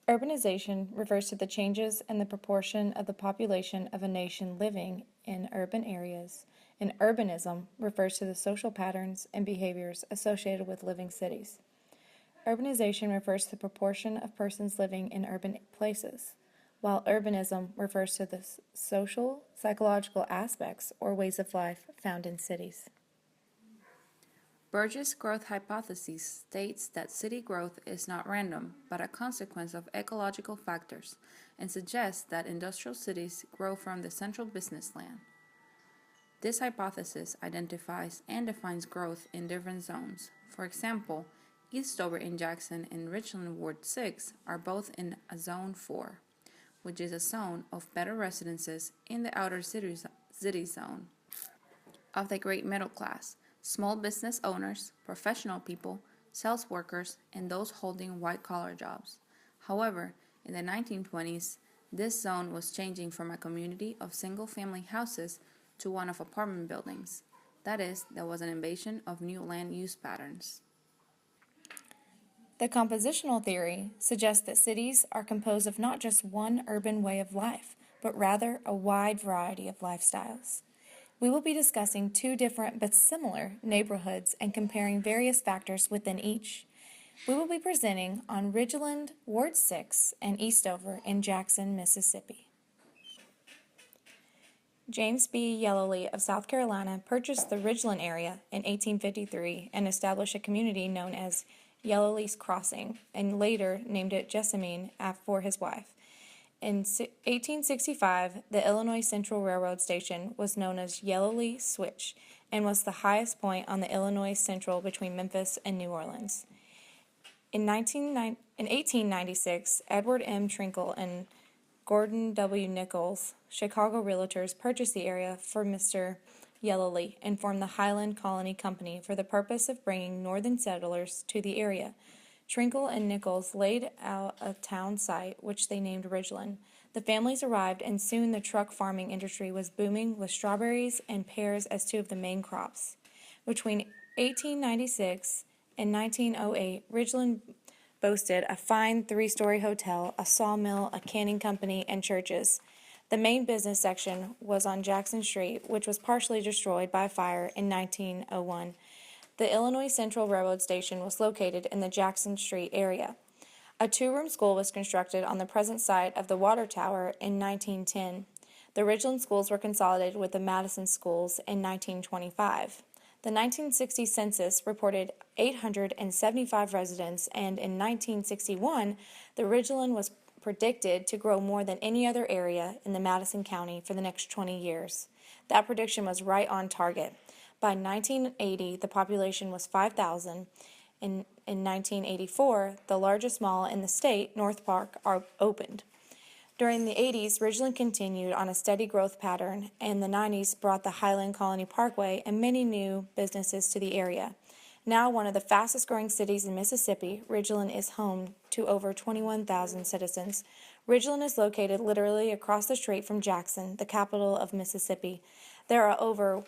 Urbanization refers to the changes in the proportion of the population of a nation living in urban areas, and urbanism refers to the social patterns and behaviors associated with living cities. Urbanization refers to the proportion of persons living in urban places, while urbanism refers to the social, psychological aspects or ways of life found in cities. Burgess' growth hypothesis states that city growth is not random, but a consequence of ecological factors, and suggests that industrial cities grow from the central business land. This hypothesis identifies and defines growth in different zones. For example, Eastover in Jackson and Richland Ward 6 are both in a Zone 4, which is a zone of better residences in the outer city zone of the great middle class, small business owners, professional people, sales workers, and those holding white-collar jobs. However, in the 1920s, this zone was changing from a community of single-family houses to one of apartment buildings. That is, there was an invasion of new land use patterns. The compositional theory suggests that cities are composed of not just one urban way of life, but rather a wide variety of lifestyles. We will be discussing two different but similar neighborhoods and comparing various factors within each. We will be presenting on Ridgeland, Ward 6, and Eastover in Jackson, Mississippi. James B. Yellowly of South Carolina purchased the Ridgeland area in 1853 and established a community known as Yellowly's Crossing, and later named it Jessamine for his wife. In 1865, the Illinois Central Railroad station was known as Yellowly Switch and was the highest point on the Illinois Central between Memphis and New Orleans. In 1896, Edward M. Trinkle and Gordon W. Nichols, Chicago realtors, purchased the area for Mr. Yellowly and formed the Highland Colony Company for the purpose of bringing northern settlers to the area. Trinkle and Nichols laid out a town site, which they named Ridgeland. The families arrived, and soon the truck farming industry was booming with strawberries and pears as two of the main crops. Between 1896 and 1908, Ridgeland boasted a fine three-story hotel, a sawmill, a canning company, and churches. The main business section was on Jackson Street, which was partially destroyed by fire in 1901. The Illinois Central Railroad station was located in the Jackson Street area. A two-room school was constructed on the present site of the water tower in 1910. The Ridgeland schools were consolidated with the Madison schools in 1925. The 1960 census reported 875 residents, and in 1961, the Ridgeland was predicted to grow more than any other area in the Madison County for the next 20 years. That prediction was right on target. By 1980, the population was 5,000. In 1984, the largest mall in the state, North Park, opened. During the 80s, Ridgeland continued on a steady growth pattern, and the 90s brought the Highland Colony Parkway and many new businesses to the area. Now one of the fastest-growing cities in Mississippi, Ridgeland is home to over 21,000 citizens. Ridgeland is located literally across the street from Jackson, the capital of Mississippi. There are over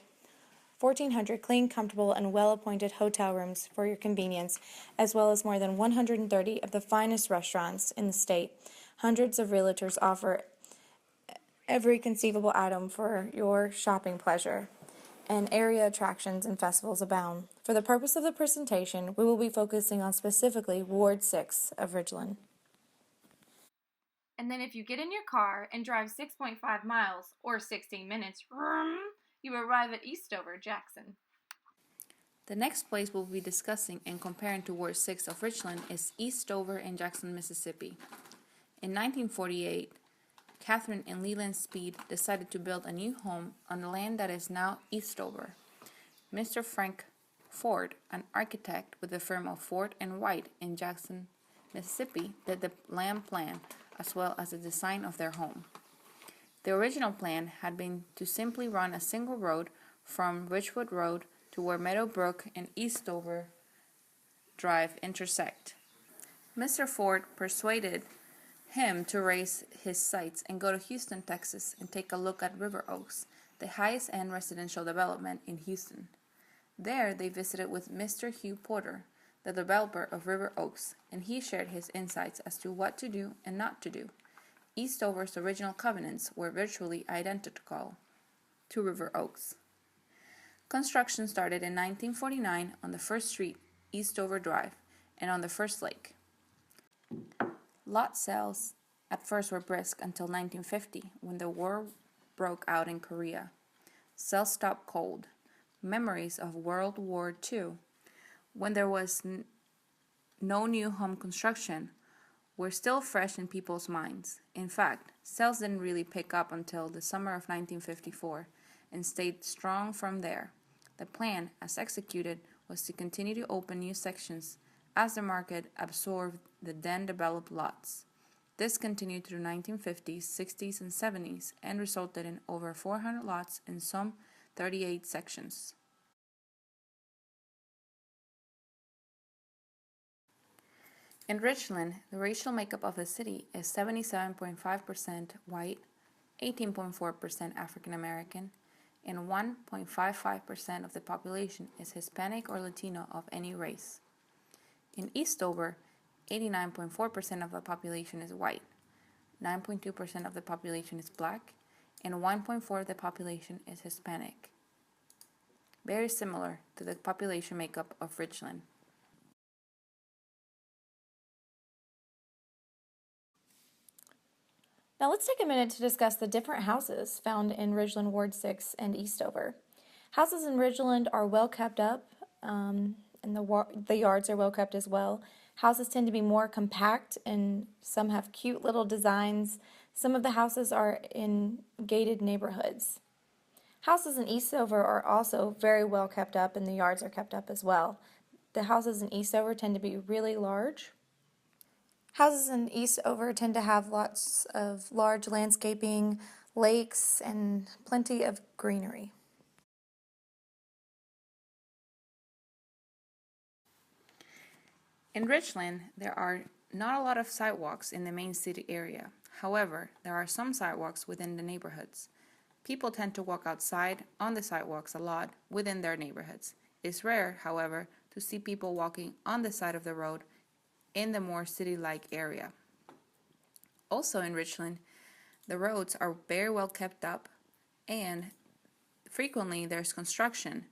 1,400 clean, comfortable, and well-appointed hotel rooms for your convenience, as well as more than 130 of the finest restaurants in the state. Hundreds of realtors offer every conceivable item for your shopping pleasure, and area attractions and festivals abound. For the purpose of the presentation, we will be focusing on specifically Ward 6 of Ridgeland. And then if you get in your car and drive 6.5 miles, or 16 minutes, you arrive at Eastover, Jackson. The next place we'll be discussing and comparing to Ward 6 of Richland is Eastover in Jackson, Mississippi. In 1948, Catherine and Leland Speed decided to build a new home on the land that is now Eastover. Mr. Frank Ford, an architect with the firm of Ford and White in Jackson, Mississippi, did the land plan as well as the design of their home. The original plan had been to simply run a single road from Ridgewood Road to where Meadow Brook and Eastover Drive intersect. Mr. Ford persuaded him to raise his sights and go to Houston, Texas, and take a look at River Oaks, the highest-end residential development in Houston. There, they visited with Mr. Hugh Porter, the developer of River Oaks, and he shared his insights as to what to do and not to do. Eastover's original covenants were virtually identical to River Oaks. Construction started in 1949 on the First Street, Eastover Drive, and on the First Lake. Lot sales at first were brisk until 1950, when the war broke out in Korea. Sales stopped cold. Memories of World War II, when there was no new home construction, were still fresh in people's minds. In fact, sales didn't really pick up until the summer of 1954 and stayed strong from there. The plan, as executed, was to continue to open new sections as the market absorbed the then developed lots. This continued through 1950s, 60s, and 70s and resulted in over 400 lots in some 38 sections. In Richland, the racial makeup of the city is 77.5% white, 18.4% African American, and 1.55% of the population is Hispanic or Latino of any race. In Eastover, 89.4% of the population is white, 9.2% of the population is black, and 1.4% of the population is Hispanic. Very similar to the population makeup of Richland. Now let's take a minute to discuss the different houses found in Ridgeland Ward 6 and Eastover. Houses in Ridgeland are well kept up, and the yards are well kept as well. Houses tend to be more compact, and some have cute little designs. Some of the houses are in gated neighborhoods. Houses in Eastover are also very well kept up, and the yards are kept up as well. The houses in Eastover tend to be really large. Houses in Eastover tend to have lots of large landscaping, lakes, and plenty of greenery. In Richland, there are not a lot of sidewalks in the main city area. However, there are some sidewalks within the neighborhoods. People tend to walk outside on the sidewalks a lot within their neighborhoods. It's rare, however, to see people walking on the side of the road in the more city-like area. Also in Richland, the roads are very well kept up, and frequently there's construction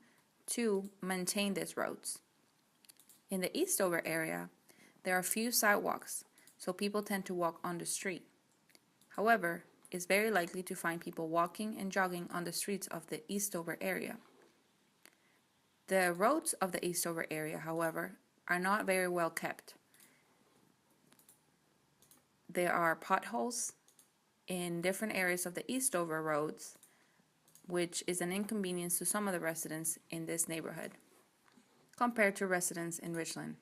to maintain these roads. In the Eastover area, there are few sidewalks, so people tend to walk on the street. However, it's very likely to find people walking and jogging on the streets of the Eastover area. The roads of the Eastover area, however, are not very well kept. There are potholes in different areas of the Eastover roads, which is an inconvenience to some of the residents in this neighborhood compared to residents in Richland.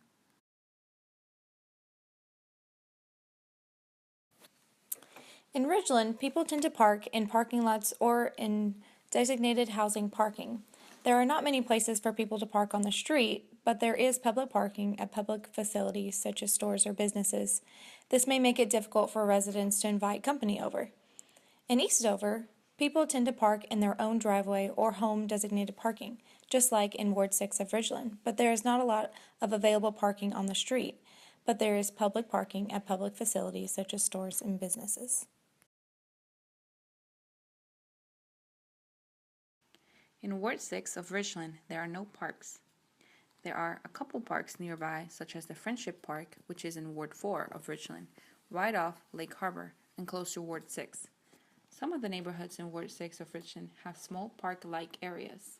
In Ridgeland, people tend to park in parking lots or in designated housing parking. There are not many places for people to park on the street, but there is public parking at public facilities such as stores or businesses. This may make it difficult for residents to invite company over. In Eastover, people tend to park in their own driveway or home designated parking, just like in Ward 6 of Ridgeland, but there is not a lot of available parking on the street, but there is public parking at public facilities such as stores and businesses. In Ward 6 of Richland, there are no parks. There are a couple parks nearby, such as the Friendship Park, which is in Ward 4 of Richland, right off Lake Harbor and close to Ward 6. Some of the neighborhoods in Ward 6 of Richland have small park-like areas.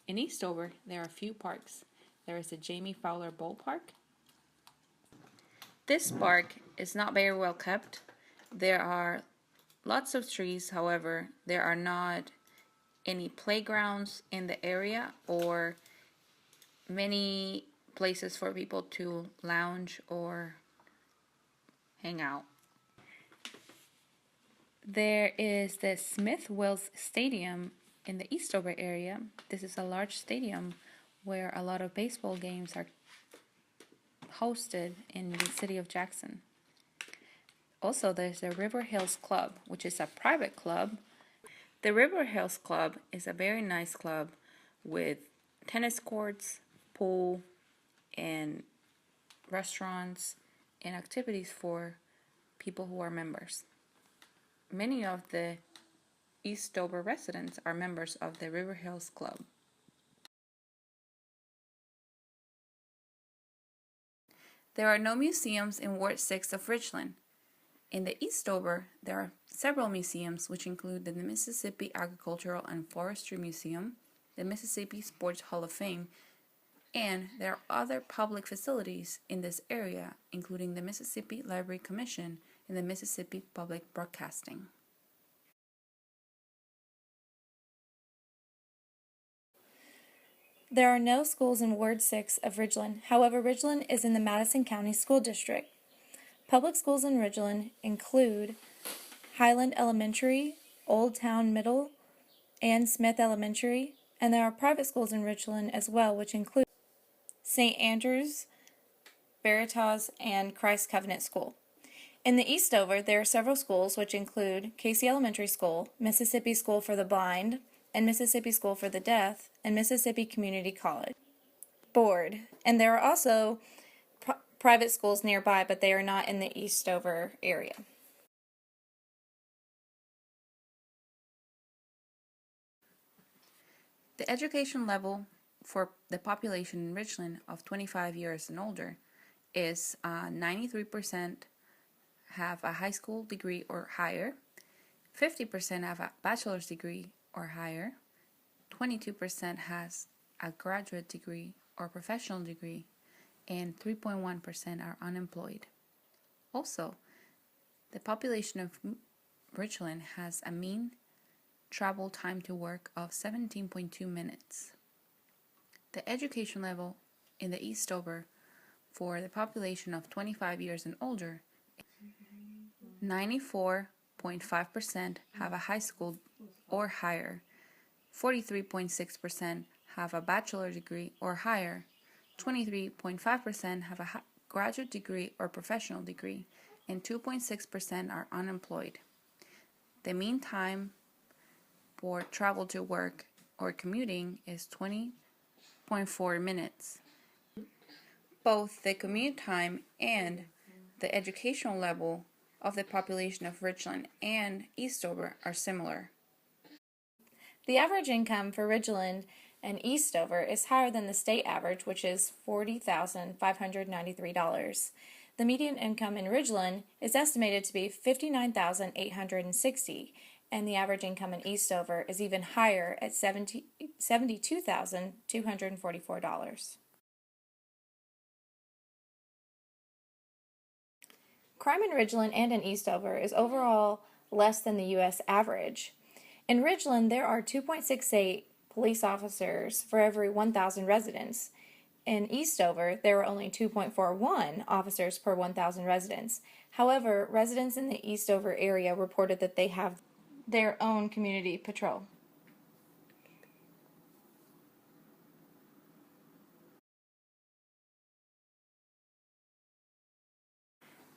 In Eastover, there are few parks. There is the Jamie Fowler Ballpark. This park is not very well kept. There are lots of trees, however, there are not any playgrounds in the area or many places for people to lounge or hang out. There is the Smith Wills Stadium in the Eastover area. This is a large stadium where a lot of baseball games are hosted in the city of Jackson. Also, there's the River Hills Club, which is a private club. The River Hills Club is a very nice club with tennis courts, pool, and restaurants and activities for people who are members. Many of the Eastover residents are members of the River Hills Club. There are no museums in Ward 6 of Richland. In the Eastover, there are several museums, which include the Mississippi Agricultural and Forestry Museum, the Mississippi Sports Hall of Fame, and there are other public facilities in this area, including the Mississippi Library Commission and the Mississippi Public Broadcasting. There are no schools in Ward 6 of Ridgeland. However, Ridgeland is in the Madison County School District. Public schools in Ridgeland include Highland Elementary, Old Town Middle, and Smith Elementary, and there are private schools in Ridgeland as well, which include St. Andrews, Veritas, and Christ Covenant School. In the Eastover, there are several schools, which include Casey Elementary School, Mississippi School for the Blind, and Mississippi School for the Deaf, and Mississippi Community College Board. And there are also private schools nearby, but they are not in the Eastover area. The education level for the population in Richland of 25 years and older is 93% have a high school degree or higher, 50% have a bachelor's degree or higher, 22% has a graduate degree or professional degree, and 3.1% are unemployed. Also, the population of Richland has a mean travel time to work of 17.2 minutes. The education level in the Eastover for the population of 25 years and older, 94.5% have a high school or higher, 43.6% have a bachelor degree or higher, 23.5% have a graduate degree or professional degree, and 2.6% are unemployed. The mean time for travel to work or commuting is 20.4 minutes. Both the commute time and the educational level of the population of Richland and Eastover are similar. The average income for Ridgeland and Eastover is higher than the state average, which is $40,593. The median income in Ridgeland is estimated to be $59,860, and the average income in Eastover is even higher at $72,244. Crime in Ridgeland and in Eastover is overall less than the U.S. average. In Ridgeland, there are 2.68 police officers for every 1,000 residents. In Eastover, there are only 2.41 officers per 1,000 residents. However, residents in the Eastover area reported that they have their own community patrol.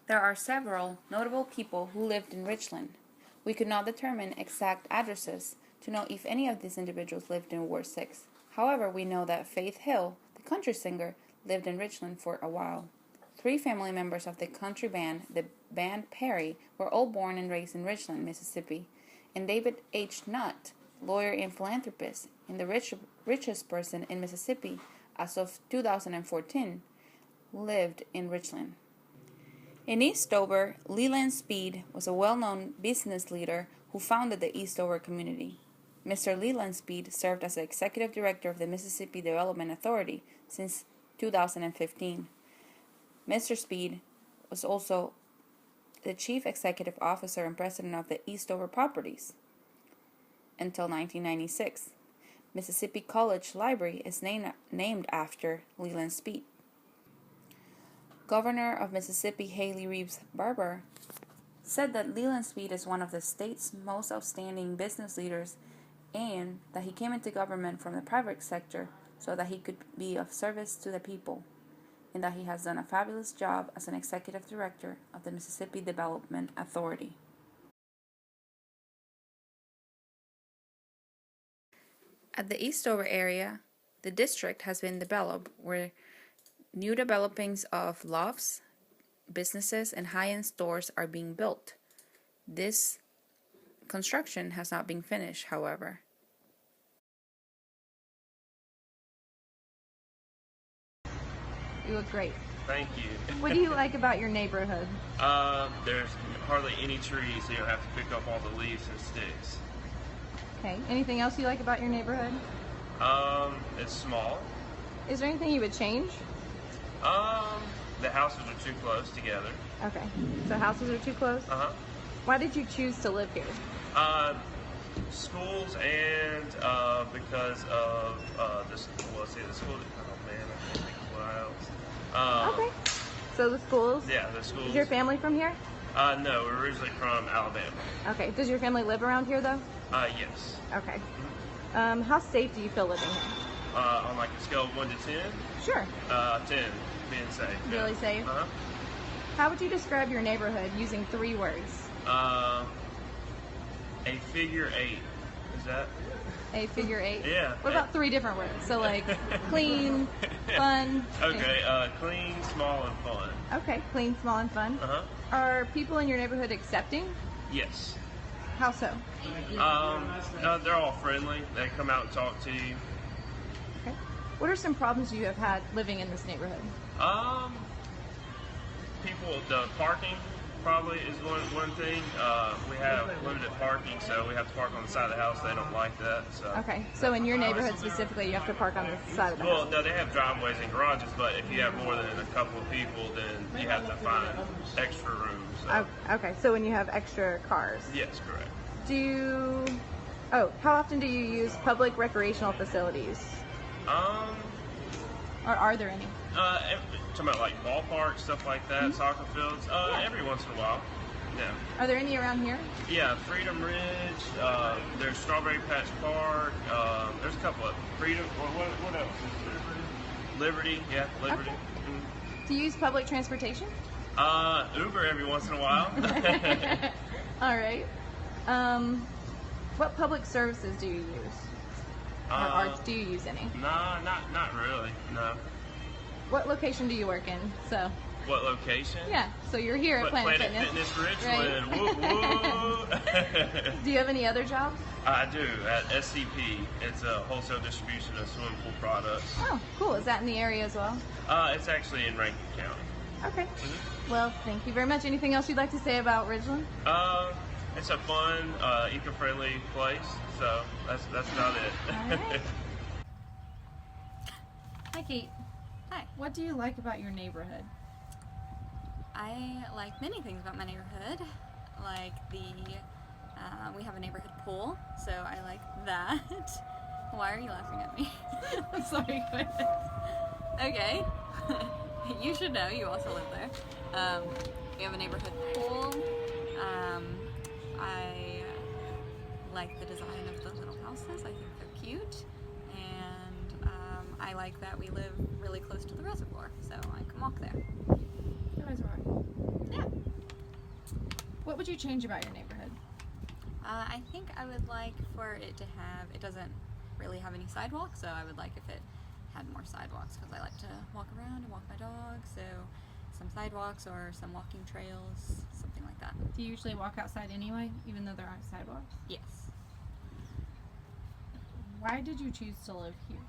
There are several notable people who lived in Richland. We could not determine exact addresses to know if any of these individuals lived in Ward 6. However, we know that Faith Hill, the country singer, lived in Richland for a while. 3 family members of the country band, the band Perry, were all born and raised in Richland, Mississippi. And David H. Nutt, lawyer and philanthropist, and the richest person in Mississippi as of 2014, lived in Richland. In Eastover, Leland Speed was a well-known business leader who founded the Eastover community. Mr. Leland Speed served as the executive director of the Mississippi Development Authority since 2015. Mr. Speed was also the chief executive officer and president of the Eastover Properties until 1996. Mississippi College Library is named after Leland Speed. Governor of Mississippi Haley Reeves Barber said that Leland Speed is one of the state's most outstanding business leaders and that he came into government from the private sector so that he could be of service to the people, and that he has done a fabulous job as an executive director of the Mississippi Development Authority. At the Eastover area, the district has been developed where New developings of lofts, businesses, and high-end stores are being built. This construction has not been finished, however. You look great. Thank you. What do you like about your neighborhood? There's hardly any trees, so you don't have to pick up all the leaves and sticks. Okay. Anything else you like about your neighborhood? It's small. Is there anything you would change? The houses are too close together. Okay. So houses are too close? Uh-huh. Why did you choose to live here? Schools and because of the school. Oh man, I can't think of what else. Okay. So the schools? Yeah, the schools. Is your family from here? No, we're originally from Alabama. Okay. Does your family live around here though? Yes. Okay. How safe do you feel living here? On like a scale of 1 to 10? Sure. 10, being safe. Yeah. Really safe? Uh-huh. How would you describe your neighborhood using 3 words? A figure 8. Is that? A figure 8? Yeah. What about 3 different words? So like clean, fun. Okay, clean, small, and fun. Okay, clean, small, and fun. Uh-huh. Are people in your neighborhood accepting? Yes. How so? They're all friendly. They come out and talk to you. Okay. What are some problems you have had living in this neighborhood? The parking probably is one thing. We have limited parking, so we have to park on the side of the house. They don't like that. So. Okay, so in your neighborhood specifically, you have to park on the side of the Well, house. no, they have driveways and garages, but if you have more than a couple of people, then you have to find extra room. So. Okay, so when you have extra cars. Yes, correct. How often do you use public recreational facilities? Or are there any? Talking about like ballparks, stuff like that, soccer fields. Every once in a while. Yeah. Are there any around here? Yeah, Freedom Ridge. There's Strawberry Patch Park. There's a couple of Freedom. What else? Liberty. Yeah, Liberty. Okay. Mhm. Do you use public transportation? Uber every once in a while. All right. What public services do you use? Or do you use any? Nah, not really. No. What location do you work in? So. What location? Yeah. So you're here at Planet Fitness Richland. Right. Woo woo. Do you have any other jobs? I do at SCP. It's a wholesale distribution of swimming pool products. Oh, cool. Is that in the area as well? It's actually in Rankin County. Okay. Mm-hmm. Well, thank you very much. Anything else you'd like to say about Ridgeland? It's a fun, eco-friendly place. So that's about it. All right. Hi, Kate. Hi. What do you like about your neighborhood? I like many things about my neighborhood, like we have a neighborhood pool, so I like that. Why are you laughing at me? I'm sorry. Go ahead. Okay. You should know, you also live there. We have a neighborhood pool. I like the design of the little houses. I think they're cute. And I like that we live really close to the reservoir, so I can walk there. The reservoir. Yeah. What would you change about your neighborhood? I think I would like for it to have, it doesn't really have any sidewalks, so I would like if it had more sidewalks because I like to walk around and walk my dog, so some sidewalks or some walking trails, something like that. Do you usually walk outside anyway, even though there aren't sidewalks? Yes. Why did you choose to live here?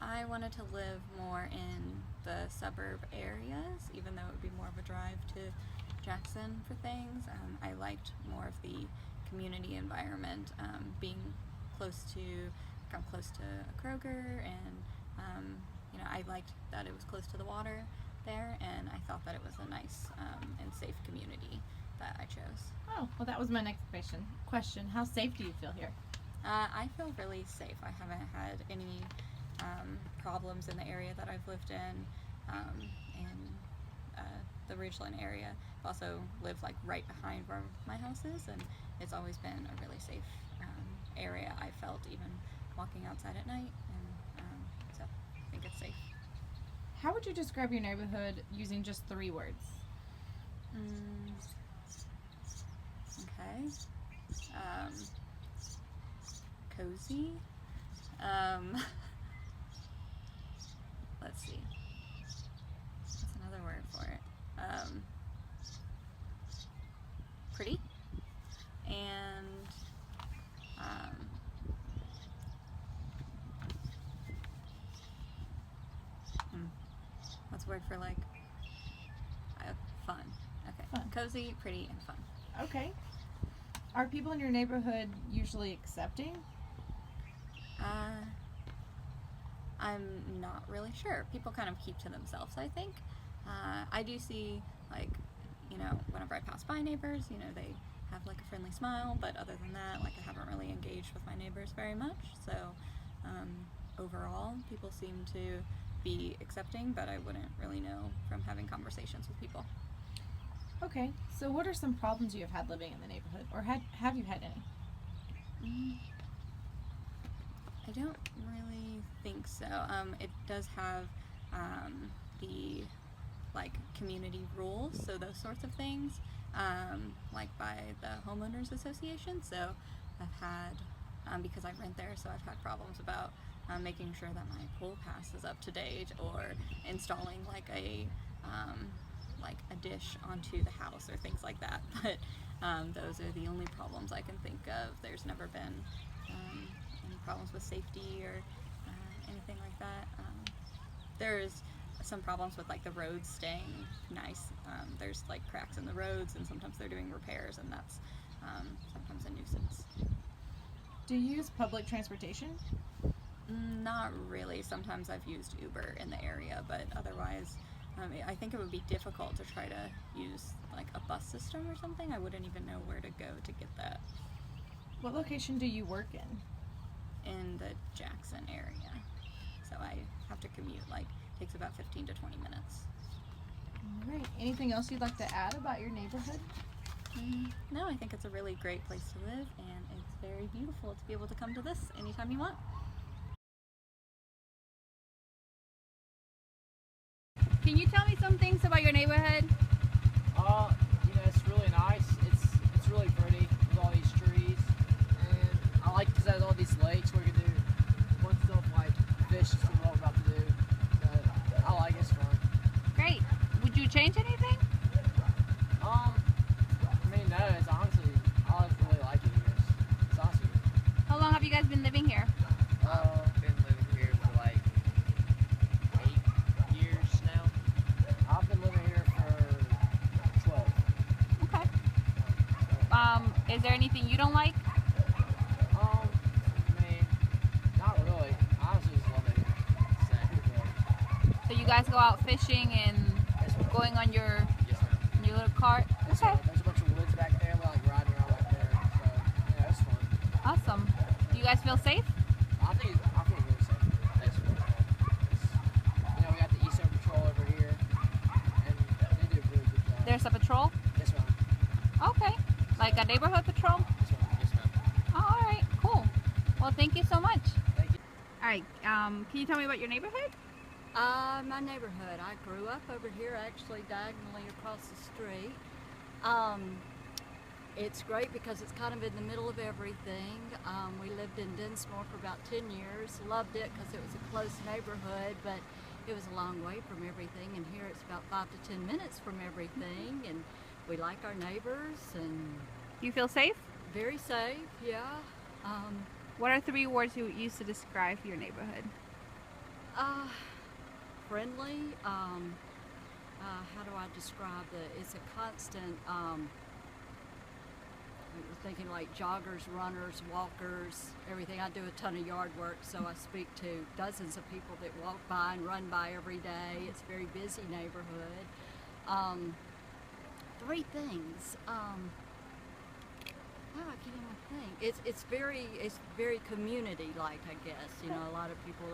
I wanted to live more in the suburb areas, even though it would be more of a drive to Jackson for things. I liked more of the community environment, being close to a Kroger, and I liked that it was close to the water there, and I thought that it was a nice and safe community that I chose. Oh, well, that was my next question. How safe do you feel here? I feel really safe. I haven't had any problems in the area that I've lived in the Ridgeland area. I've also lived like right behind where my house is, and it's always been a really safe area. I felt even walking outside at night, and so I think it's safe. How would you describe your neighborhood using just 3 words? Okay. Cozy. Let's see. What's a word for like fun? Okay. Fun. Cozy, pretty, and fun. Okay. Are people in your neighborhood usually accepting? I'm not really sure. People kind of keep to themselves, I think. I do see, like, whenever I pass by neighbors, they have like a friendly smile, but other than that, like, I haven't really engaged with my neighbors very much. So overall, people seem to be accepting, but I wouldn't really know from having conversations with people. Okay. So what are some problems you have had living in the neighborhood, or have you had any? I don't really think so. It does have the like community rules, so those sorts of things, like by the homeowners association. So I've had, because I rent there, so I've had problems about making sure that my pool pass is up to date, or installing like a dish onto the house or things like that. But those are the only problems I can think of. There's never been any problems with safety or anything like that. There's some problems with like the roads staying nice. There's like cracks in the roads, and sometimes they're doing repairs, and that's sometimes a nuisance. Do you use public transportation? Not really. Sometimes I've used Uber in the area, but otherwise I think it would be difficult to try to use like a bus system or something. I wouldn't even know where to go to get that. What location do you work in? In the Jackson area. So I have to commute, like, takes about 15 to 20 minutes. All right. Anything else you'd like to add about your neighborhood? No, I think it's a really great place to live, and it's very beautiful to be able to come to this anytime you want. Can you tell me some things about your neighborhood? It's really nice. It's really pretty with all these trees, and I like because it has all these lakes where you can do fun stuff like fish is what I'm about to do. So I like it's fun. Great. Would you change anything? No, it's honestly, I just really like it here. It's awesome. How long have you guys been living here? I've been living here for like 8 years now. I've been living here for 12. Okay. Is there anything you don't like? Not really. I honestly just love it here. So you guys go out fishing and going on your Yes, ma'am. little cart? Okay. There's a bunch of woods back there. We're like riding around back there. So, yeah, it's fun. Awesome. Do you guys feel safe? I feel really safe. That's really cool. We got the Eastern Patrol over here, and they do a really good job. There's a patrol? Yes, ma'am. Okay. Like a neighborhood patrol? Yes, ma'am. Yes, ma'am. Oh, all right. Cool. Well, thank you so much. Thank you. All right. Can you tell me about your neighborhood? My neighborhood. I grew up over here, actually diagonally across the street. It's great because it's kind of in the middle of everything. We lived in Dinsmore for about 10 years. Loved it because it was a close neighborhood, but it was a long way from everything. And here it's about 5 to 10 minutes from everything. And we like our neighbors and Do you feel safe? very safe, yeah. What are 3 words you would use to describe your neighborhood? Friendly. How do I describe it? It's a constant, thinking like joggers, runners, walkers, everything. I do a ton of yard work, so I speak to dozens of people that walk by and run by every day. It's a very busy neighborhood. 3 things. I can't even think. It's very community-like, I guess. A lot of people,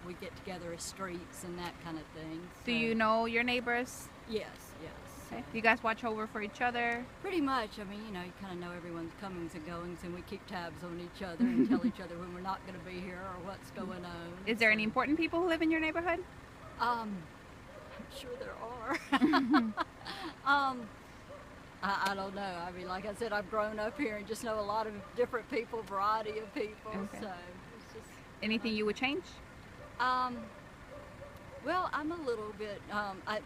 we get together as streets and that kind of thing. Do you know your neighbors? Yes. Okay. Do you guys watch over for each other? Pretty much. I mean, you kind of know everyone's comings and goings, and we keep tabs on each other and tell each other when we're not going to be here or what's going on. Is there any important people who live in your neighborhood? I'm sure there are. I don't know. I mean, like I said, I've grown up here and just know a lot of different people, variety of people. Okay. So it's just Anything you would change? Well, I'm a little bit,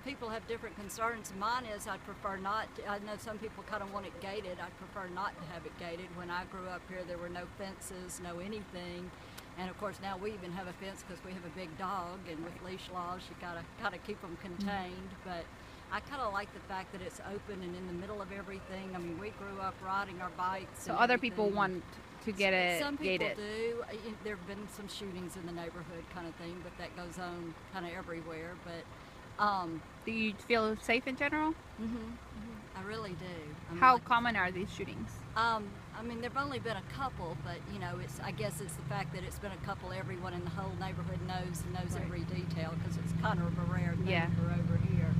people have different concerns. Mine is I'd prefer not, I know some people kind of want it gated. I'd prefer not to have it gated. When I grew up here, there were no fences, no anything. And of course now we even have a fence because we have a big dog, and with leash laws you gotta keep them contained. But I kind of like the fact that it's open and in the middle of everything. I mean, we grew up riding our bikes. So and other people everything. want to get it Some people gated. do. There have been some shootings in the neighborhood, kind of thing, but that goes on kind of everywhere. But Do you feel safe in general? I really do. I mean, How like, common are these shootings? I mean, there've only been a couple, but you know, I guess it's the fact that it's been a couple everyone in the whole neighborhood knows Right. every detail, because it's kind of a rare thing Yeah. for over here.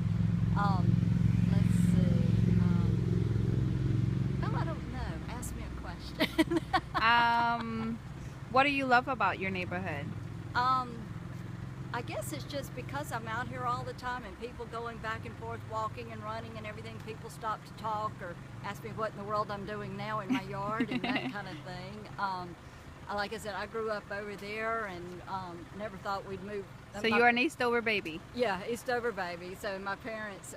Let's see. Oh, I don't know. Ask me a question. What do you love about your neighborhood? I guess it's just because I'm out here all the time and people going back and forth, walking and running and everything. People stop to talk or ask me what in the world I'm doing now in my yard and that kind of thing. Like I said, I grew up over there and never thought we'd move. So you're an Eastover baby. Yeah, Eastover baby. So my parents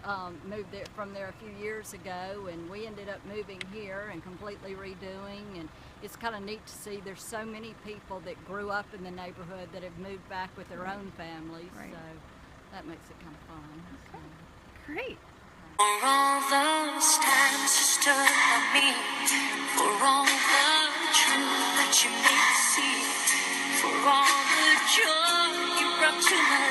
moved there from there a few years ago, and we ended up moving here and completely redoing. And it's kind of neat to see there's so many people that grew up in the neighborhood that have moved back with their own families. Right. So that makes it kind of fun. Great. For all those times you stood by me, for all the truth that you made me see, for all the joy you brought to my